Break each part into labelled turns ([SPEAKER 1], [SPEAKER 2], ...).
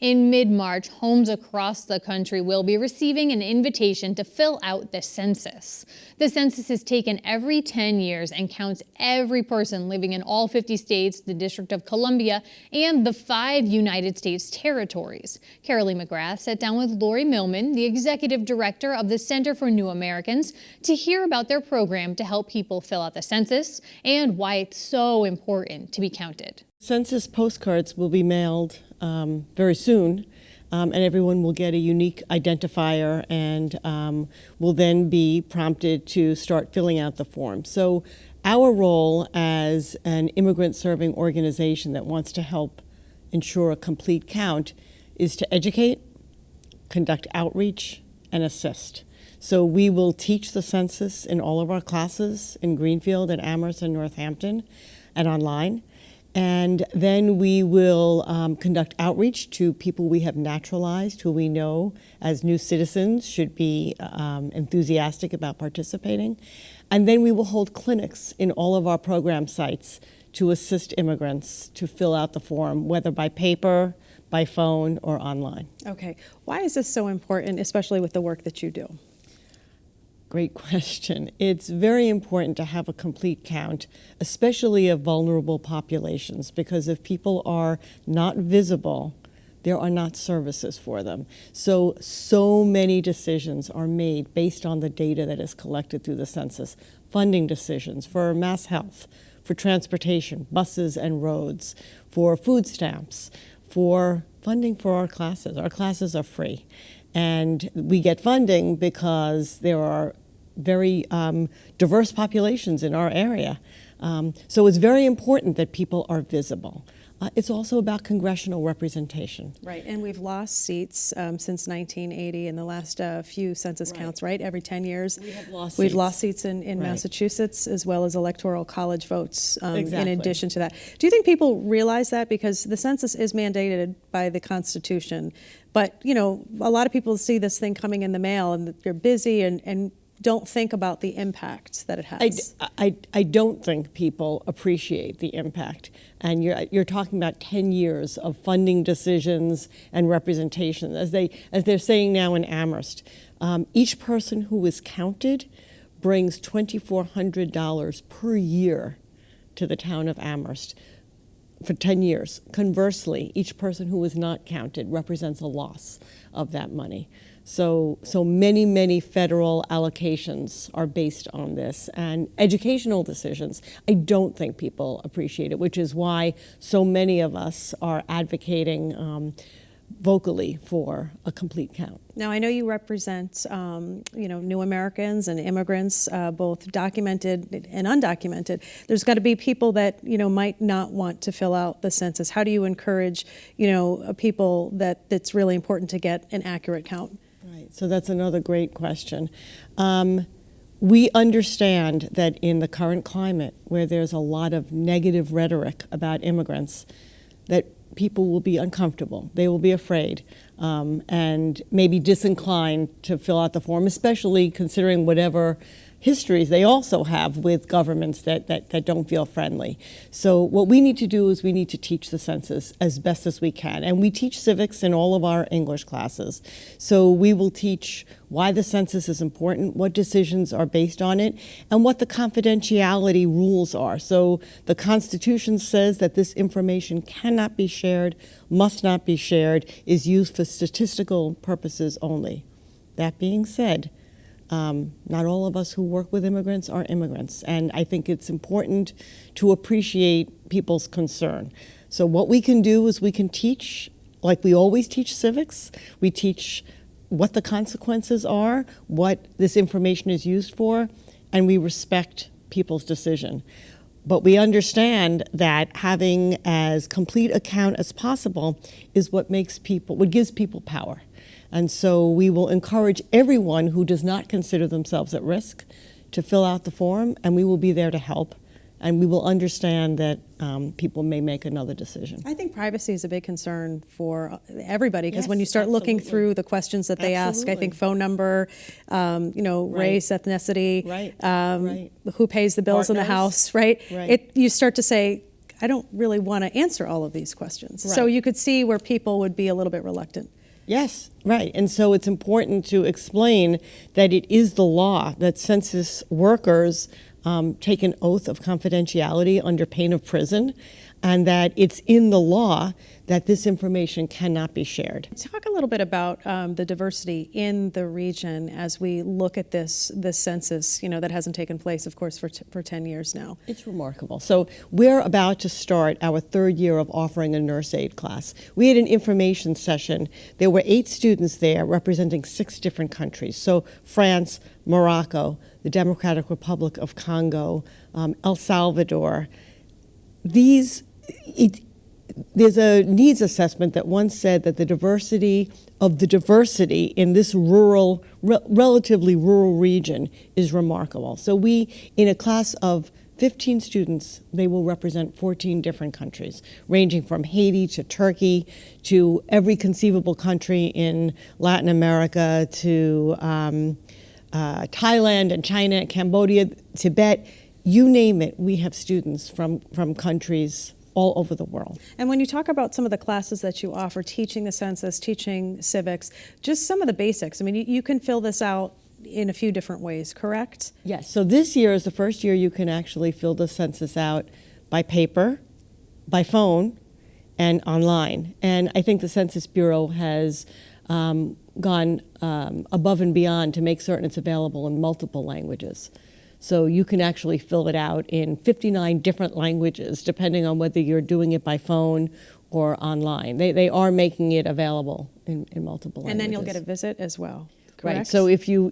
[SPEAKER 1] In mid-March, homes across the country will be receiving an invitation to fill out the census. The census is taken every 10 years and counts every person living in all 50 states, the District of Columbia, and the 5 United States territories. Carolee McGrath sat down with Laurie Millman, the executive director of the Center for New Americans, to hear about their program to help people fill out the census and why it's so important to be counted.
[SPEAKER 2] Census postcards will be mailed very soon, and everyone will get a unique identifier and will then be prompted to start filling out the form. So our role as an immigrant-serving organization that wants to help ensure a complete count is to educate, conduct outreach, and assist. So we will teach the census in all of our classes in Greenfield and Amherst and Northampton and online. And then we will conduct outreach to people we have naturalized, who we know as new citizens should be enthusiastic about participating. And then we will hold clinics in all of our program sites to assist immigrants to fill out the form, whether by paper, by phone, or online.
[SPEAKER 3] Okay. Why is this so important, especially with the work that you do?
[SPEAKER 2] Great question. It's very important to have a complete count, especially of vulnerable populations, because if people are not visible, there are not services for them. So many decisions are made based on the data that is collected through the census. Funding decisions for mass health, for transportation, buses and roads, for food stamps, for funding for our classes. Our classes are free. And we get funding because there are very diverse populations in our area. So it's very important that people are visible. It's also about congressional representation.
[SPEAKER 3] Right, and we've lost seats since 1980 in the last few census counts, right? Every 10 years. We've lost seats in Massachusetts, as well as electoral college votes in addition to that. Do you think people realize that? Because the census is mandated by the Constitution, but you know, a lot of people see this thing coming in the mail and you're busy and don't think about the impact that it has.
[SPEAKER 2] I don't think people appreciate the impact. And you're talking about 10 years of funding decisions and representation. As they're saying now in Amherst, each person who is counted brings $2,400 per year to the town of Amherst for 10 years. Conversely, each person who is not counted represents a loss of that money. So many federal allocations are based on this, and educational decisions. I don't think people appreciate it, which is why so many of us are advocating vocally for a complete count.
[SPEAKER 3] Now, I know you represent, new Americans and immigrants, both documented and undocumented. There's got to be people that, might not want to fill out the census. How do you encourage, people that it's really important to get an accurate count?
[SPEAKER 2] Right, so that's another great question. We understand that in the current climate, where there's a lot of negative rhetoric about immigrants, that people will be uncomfortable, they will be afraid, and maybe disinclined to fill out the form, especially considering whatever histories they also have with governments that don't feel friendly. So what we need to do is we need to teach the census as best as we can. And we teach civics in all of our English classes. So we will teach why the census is important, what decisions are based on it, and what the confidentiality rules are. So the Constitution says that this information cannot be shared, must not be shared, is used for statistical purposes only. That being said, not all of us who work with immigrants are immigrants, and I think it's important to appreciate people's concern. So what we can do is we can teach, like we always teach civics, we teach what the consequences are, what this information is used for, and we respect people's decision. But we understand that having as complete a count as possible is what gives people power. And so we will encourage everyone who does not consider themselves at risk to fill out the form, and we will be there to help. And we will understand that people may make another decision.
[SPEAKER 3] I think privacy is a big concern for everybody, because when you start looking through the questions that they ask, I think phone number, race, ethnicity, who pays the bills in the house, you start to say, I don't really want to answer all of these questions.
[SPEAKER 2] Right.
[SPEAKER 3] So you could see where people would be a little bit reluctant.
[SPEAKER 2] Yes, right. And so it's important to explain that it is the law that census workers take an oath of confidentiality under pain of prison, and that it's in the law that this information cannot be shared.
[SPEAKER 3] Talk a little bit about the diversity in the region as we look at this census, that hasn't taken place, of course, for 10 years now.
[SPEAKER 2] It's remarkable. So we're about to start our third year of offering a nurse aid class. We had an information session. There were 8 students there representing 6 different countries. So France, Morocco, the Democratic Republic of Congo, El Salvador. There's a needs assessment that once said that the diversity in this relatively rural region is remarkable. So we, in a class of 15 students, they will represent 14 different countries, ranging from Haiti to Turkey to every conceivable country in Latin America to Thailand and China, Cambodia, Tibet. You name it, we have students from countries all over the world.
[SPEAKER 3] And when you talk about some of the classes that you offer, teaching the census, teaching civics, just some of the basics, I mean, you can fill this out in a few different ways, correct?
[SPEAKER 2] Yes, so this year is the first year you can actually fill the census out by paper, by phone, and online. And I think the Census Bureau has gone above and beyond to make certain it's available in multiple languages. So you can actually fill it out in 59 different languages, depending on whether you're doing it by phone or online. They are making it available in multiple languages.
[SPEAKER 3] And then you'll get a visit as well, correct?
[SPEAKER 2] Right, so if you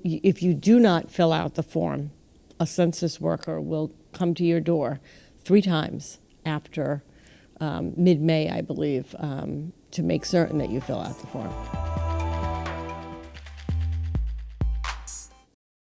[SPEAKER 2] do not fill out the form, a census worker will come to your door 3 times after mid-May, I believe, to make certain that you fill out the form.